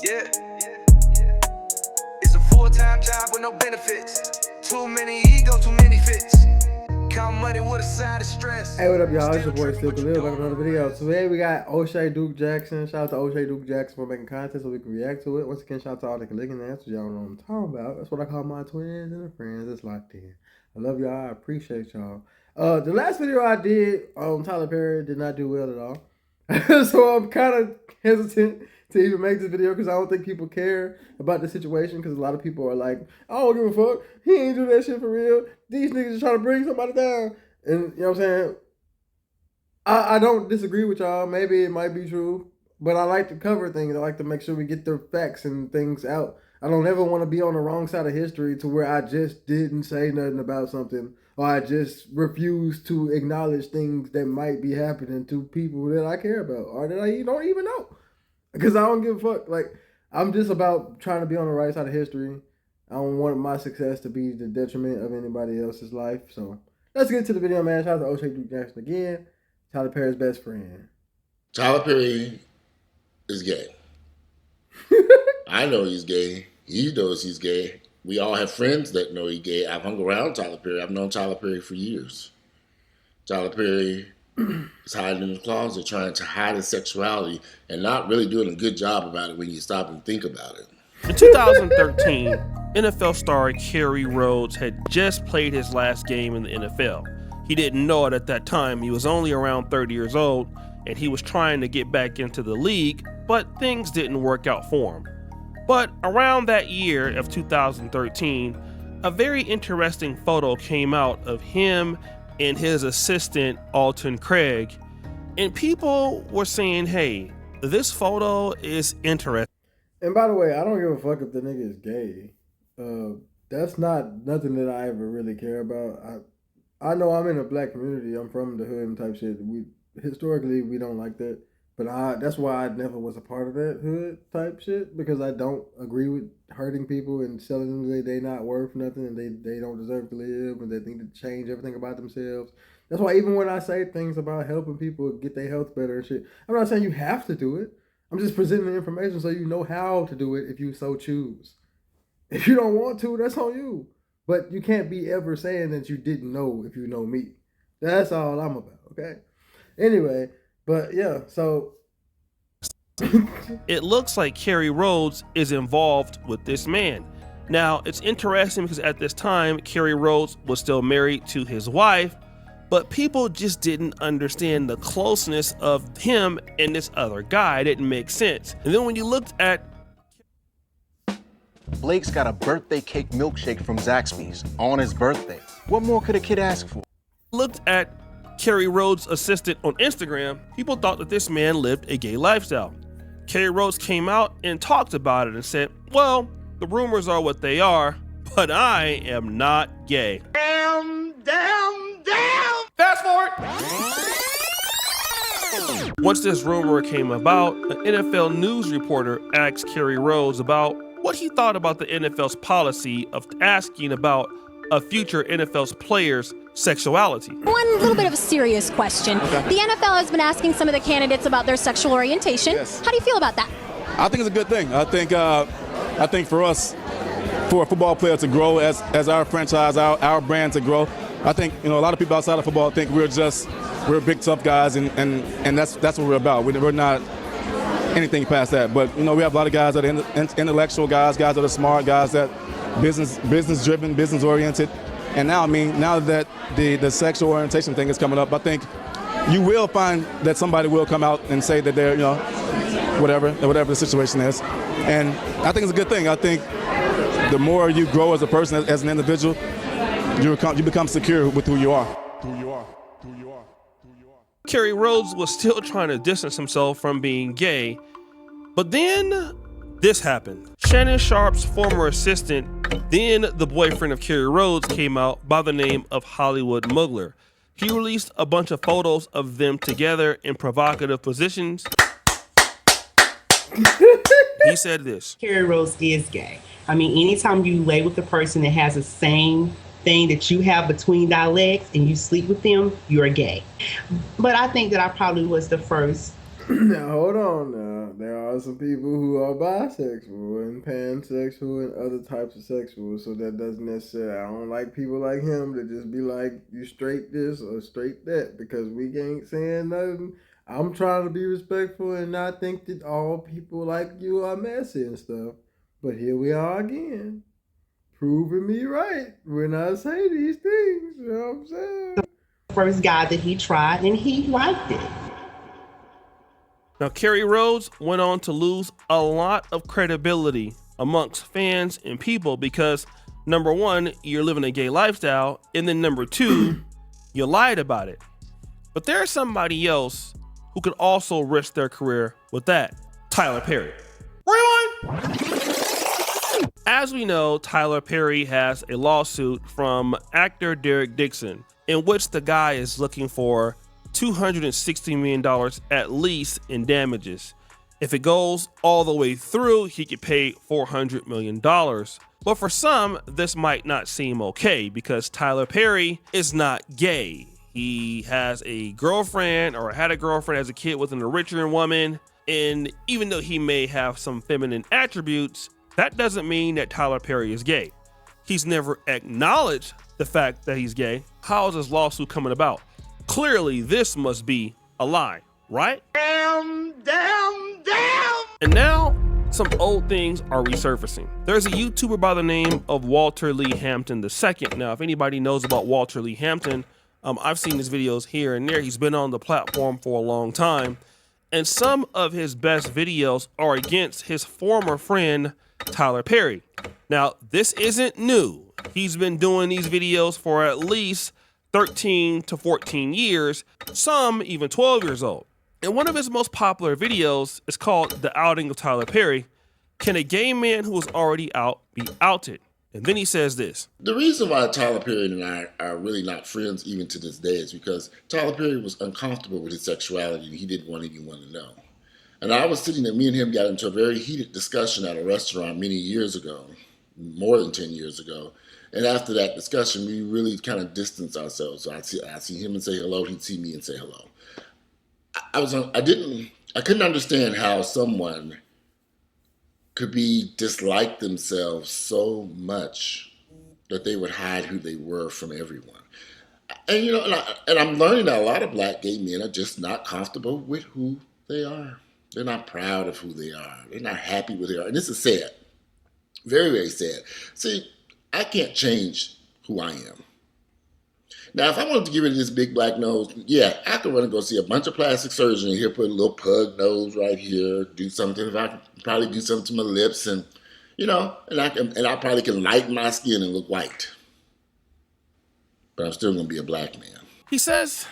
Yeah. It's a full-time job with no benefits. Too many ego, too many fits. Count money with a side of stress. Hey, what up, y'all? It's your boy Still Khalil back with another video. Today we got O'Shea Duke Jackson. Shout out to O'Shea Duke Jackson for making content so we can react to it. Once again, shout out to all the Caligans. That's what y'all know what I'm talking about. That's what I call my twins and their friends. It's locked in. I love y'all. I appreciate y'all. The last video I did on Tyler Perry did not do well at all. So I'm kind of hesitant to even make this video because I don't think people care about the situation, because a lot of people are like, I don't give a fuck. He ain't do that shit for real. These niggas are trying to bring somebody down. And you know what I'm saying? I don't disagree with y'all. Maybe it might be true, but I like to cover things. I like to make sure we get the facts and things out. I don't ever want to be on the wrong side of history to where I just didn't say nothing about something, or I just refuse to acknowledge things that might be happening to people that I care about or that I don't even know. Because I don't give a fuck. Like, I'm just about trying to be on the right side of history. I don't want my success to be the detriment of anybody else's life. So let's get to the video, man. Shout out to O'Shea Duke Jackson again. Tyler Perry's best friend. Tyler Perry is gay. I know he's gay. He knows he's gay. We all have friends that know he's gay. I've hung around Tyler Perry. I've known Tyler Perry for years. Tyler Perry is hiding in the closet, trying to hide his sexuality and not really doing a good job about it when you stop and think about it. In 2013, NFL star Kerry Rhodes had just played his last game in the NFL. He didn't know it at that time. He was only around 30 years old, and he was trying to get back into the league, but things didn't work out for him. But around that year of 2013, a very interesting photo came out of him and his assistant, Alton Craig, and people were saying, hey, this photo is interesting. And by the way, I don't give a fuck if the nigga is gay. That's not nothing that I ever really care about. I know I'm in a black community. I'm from the hood and type shit. Historically, we don't like that. But that's why I never was a part of that hood type shit, because I don't agree with hurting people and telling them that they not worth nothing and they don't deserve to live and they need to change everything about themselves. That's why even when I say things about helping people get their health better and shit, I'm not saying you have to do it. I'm just presenting the information so you know how to do it if you so choose. If you don't want to, that's on you. But you can't be ever saying that you didn't know if you know me. That's all I'm about, okay? Anyway, but yeah, so it looks like Kerry Rhodes is involved with this man. Now, it's interesting because at this time, Kerry Rhodes was still married to his wife, but people just didn't understand the closeness of him and this other guy. It didn't make sense. And then when you looked at Blake's got a birthday cake milkshake from Zaxby's on his birthday. What more could a kid ask for? Looked at Kerry Rhodes' assistant on Instagram, people thought that this man lived a gay lifestyle. Kerry Rhodes came out and talked about it and said, well, the rumors are what they are, but I am not gay. Damn. Fast forward. Once this rumor came about, an NFL news reporter asked Kerry Rhodes about what he thought about the NFL's policy of asking about a future NFL's players' sexuality. One little bit of a serious question. Okay. The NFL has been asking some of the candidates about their sexual orientation. Yes. How do you feel about that? I think it's a good thing. I think for us, for a football player to grow as our franchise, our brand to grow, I think, you know, a lot of people outside of football think we're big tough guys, and that's what we're about. We're not anything past that. But, you know, we have a lot of guys that are intellectual guys that are smart, guys that business driven, business oriented. And now, I mean, now that the sexual orientation thing is coming up, I think you will find that somebody will come out and say that they're, you know, whatever the situation is. And I think it's a good thing. I think the more you grow as a person, as an individual, you become secure with who you are. Kerry Rhodes was still trying to distance himself from being gay, but then this happened. Shannon Sharpe's former assistant, then the boyfriend of Kerry Rhodes, came out by the name of Hollywood Mugler. He released a bunch of photos of them together in provocative positions. He said this. Kerry Rhodes is gay. I mean, anytime you lay with a person that has the same thing that you have between thy legs and you sleep with them, you're gay. But I think that I probably was the first. Now, hold on now. There are are some people who are bisexual and pansexual and other types of sexual. So that doesn't necessarily, I don't like people like him to just be like, you straight this or straight that, because we ain't saying nothing. I'm trying to be respectful and not think that all people like you are messy and stuff. But here we are again, proving me right when I say these things. You know what I'm saying? First guy that he tried, and he liked it. Now, Kerry Rhodes went on to lose a lot of credibility amongst fans and people because, number one, you're living a gay lifestyle, and then number two, you lied about it. But there's somebody else who could also risk their career with that, Tyler Perry. As we know, Tyler Perry has a lawsuit from actor Derek Dixon, in which the guy is looking for $260 million at least in damages. If it goes all the way through, he could pay $400 million. But for some, this might not seem okay because Tyler Perry is not gay. He has a girlfriend or had a girlfriend as a kid with an Eritrean woman. And even though he may have some feminine attributes, that doesn't mean that Tyler Perry is gay. He's never acknowledged the fact that he's gay. How is this lawsuit coming about? Clearly, this must be a lie, right? Damn! And now, some old things are resurfacing. There's a YouTuber by the name of Walter Lee Hampton II. Now, if anybody knows about Walter Lee Hampton, I've seen his videos here and there. He's been on the platform for a long time. And some of his best videos are against his former friend, Tyler Perry. Now, this isn't new. He's been doing these videos for at least 13 to 14 years, some even 12 years old. And one of his most popular videos is called The Outing of Tyler Perry. Can a gay man who was already out be outed? And then he says this. The reason why Tyler Perry and I are really not friends even to this day is because Tyler Perry was uncomfortable with his sexuality and he didn't want anyone to know. And I was sitting there, me and him got into a very heated discussion at a restaurant many years ago, more than 10 years ago. And after that discussion, we really kind of distanced ourselves. So I'd see him and say hello, he'd see me and say hello. I couldn't understand how someone could dislike themselves so much that they would hide who they were from everyone. And and I'm learning that a lot of black gay men are just not comfortable with who they are. They're not proud of who they are. They're not happy with who they are. And this is sad. Very, very sad. See, I can't change who I am. Now, if I wanted to get rid of this big black nose, yeah, I could run and go see a bunch of plastic surgeons here, put a little pug nose right here, do something. If I could probably do something to my lips, and I probably can lighten my skin and look white. But I'm still gonna be a black man. He says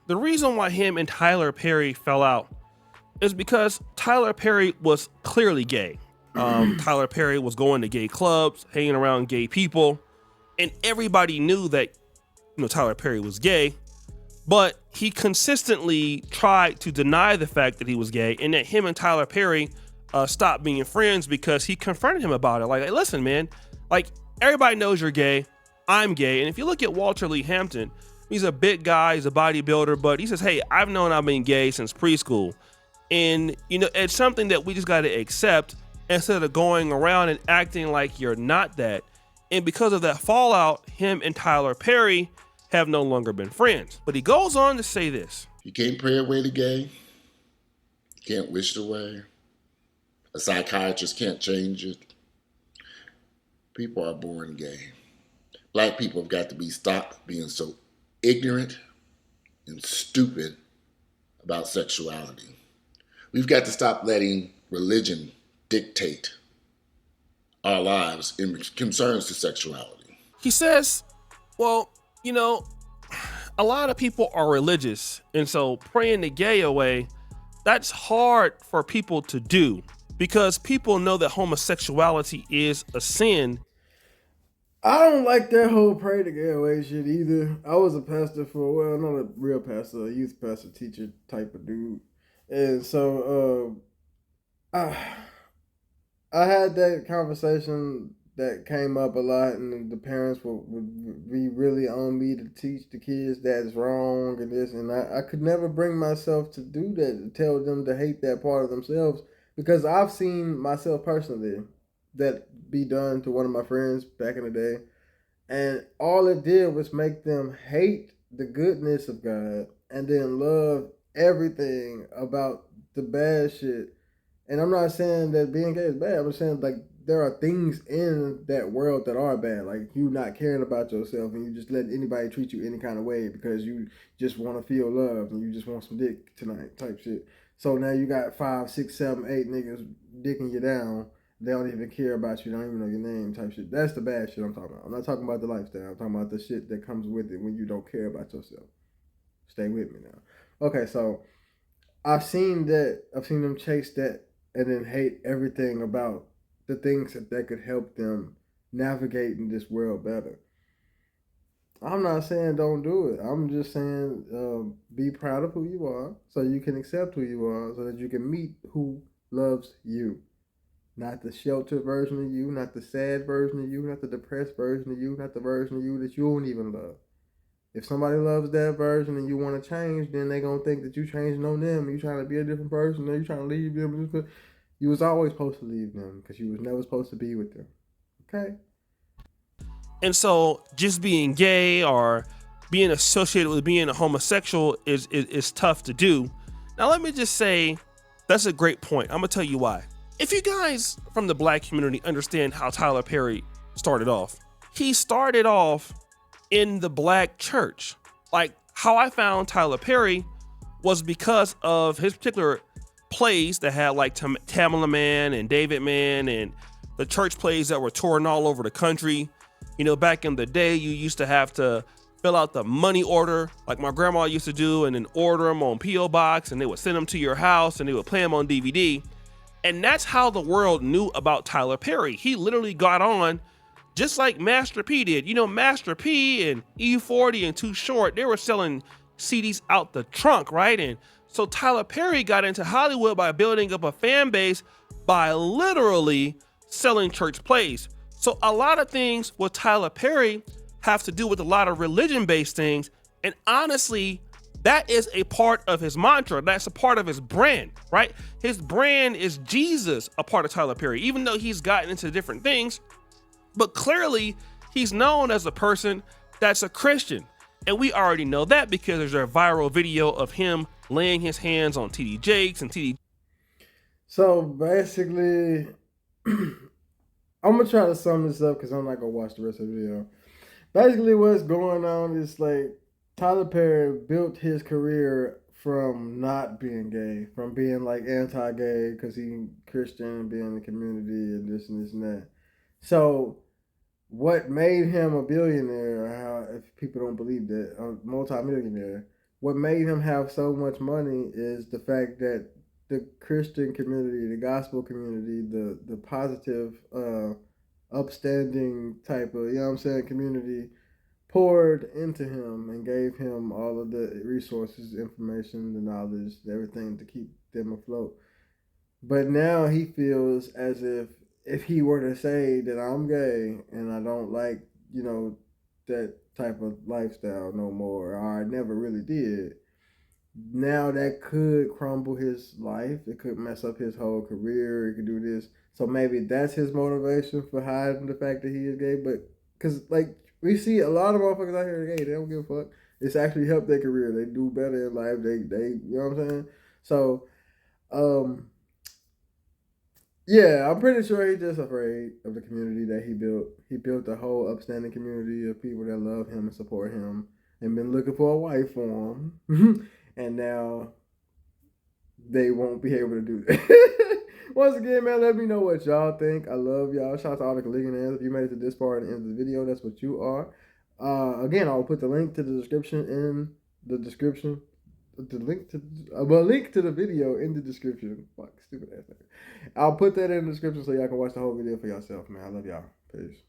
the reason why him and Tyler Perry fell out is because Tyler Perry was clearly gay. Tyler Perry was going to gay clubs, hanging around gay people, and everybody knew that Tyler Perry was gay, but he consistently tried to deny the fact that he was gay, and that him and Tyler Perry stopped being friends because he confronted him about it. Like, hey, listen, man, like everybody knows you're gay. I'm gay. And if you look at Walter Lee Hampton, he's a big guy, he's a bodybuilder, but he says, hey, I've been gay since preschool. And, it's something that we just got to accept instead of going around and acting like you're not that. And because of that fallout, him and Tyler Perry have no longer been friends. But he goes on to say this. You can't pray away the gay. You can't wish it away. A psychiatrist can't change it. People are born gay. Black people have got to stopped being so ignorant and stupid about sexuality. We've got to stop letting religion dictate our lives in concerns to sexuality. He says, well, a lot of people are religious, and so praying the gay away, that's hard for people to do because people know that homosexuality is a sin. I don't like that whole pray the gay away shit either. I was a pastor for, not a real pastor, a youth pastor, teacher type of dude. And so I had that conversation that came up a lot, and the parents would be really on me to teach the kids that it's wrong and this, and I could never bring myself to do that, to tell them to hate that part of themselves, Because I've seen myself personally that be done to one of my friends back in the day, and all it did was make them hate the goodness of God and then love everything about the bad shit. And I'm not saying that being gay is bad. I'm saying like there are things in that world that are bad, like you not caring about yourself and you just let anybody treat you any kind of way because you just want to feel loved and you just want some dick tonight type shit. So now you got 5, 6, 7, 8 niggas dicking you down. They don't even care about you. Don't even know your name type shit. That's the bad shit I'm talking about. I'm not talking about the lifestyle. I'm talking about the shit that comes with it when you don't care about yourself. Stay with me now. Okay, so I've seen that. I've seen them chase that and then hate everything about the things that could help them navigate in this world better. I'm not saying don't do it. I'm just saying be proud of who you are so you can accept who you are so that you can meet who loves you. Not the sheltered version of you, not the sad version of you, not the depressed version of you, not the version of you that you don't even love. If somebody loves that version and you want to change, then they're going to think that you changing on them. You trying to be a different person or you trying to leave them. You was always supposed to leave them because you was never supposed to be with them. Okay? And so just being gay or being associated with being a homosexual is tough to do. Now, let me just say, that's a great point. I'm going to tell you why. If you guys from the black community understand how Tyler Perry started off, he started off in the black church. Like how I found Tyler Perry was because of his particular plays that had like Tamala Man and David Man and the church plays that were touring all over the country. You know, back in the day, you used to have to fill out the money order like my grandma used to do and then order them on P.O. Box and they would send them to your house and they would play them on DVD. And that's how the world knew about Tyler Perry. He literally got on just like Master P did. You know, Master P and E40 and Too Short, they were selling CDs out the trunk, right? And so Tyler Perry got into Hollywood by building up a fan base by literally selling church plays. So a lot of things with Tyler Perry have to do with a lot of religion-based things. And honestly, that is a part of his mantra. That's a part of his brand, right? His brand is Jesus, a part of Tyler Perry, even though he's gotten into different things. But clearly, he's known as a person that's a Christian. And we already know that because there's a viral video of him laying his hands on TD Jakes and TD. So basically, I'm going to try to sum this up because I'm not going to watch the rest of the video. Basically, what's going on is like Tyler Perry built his career from not being gay, from being like anti-gay because he's Christian, being in the community and this and that. So what made him a billionaire, if people don't believe that, a multi-millionaire, what made him have so much money is the fact that the Christian community, the gospel community, the positive, upstanding type of, you know what I'm saying, community poured into him and gave him all of the resources, information, the knowledge, everything to keep them afloat. But now he feels as if he were to say that I'm gay and I don't like, you know, that type of lifestyle no more, or I never really did, now that could crumble his life. It could mess up his whole career. It could do this. So maybe that's his motivation for hiding the fact that he is gay. But because like we see a lot of motherfuckers out here gay, they don't give a fuck. It's actually helped their career. They do better in life. They you know what I'm saying? So yeah, I'm pretty sure he's just afraid of the community that he built. He built a whole upstanding community of people that love him and support him and been looking for a wife for him. And now they won't be able to do that. Once again, man, let me know what y'all think. I love y'all. Shout out to all the Caligulans. If you made it to this part at the end of the video, that's what you are. Again, I'll put the link to the description in the description. The link to the video in the description. Fuck, stupid ass thing. I'll put that in the description so y'all can watch the whole video for yourself, man. I love y'all. Peace.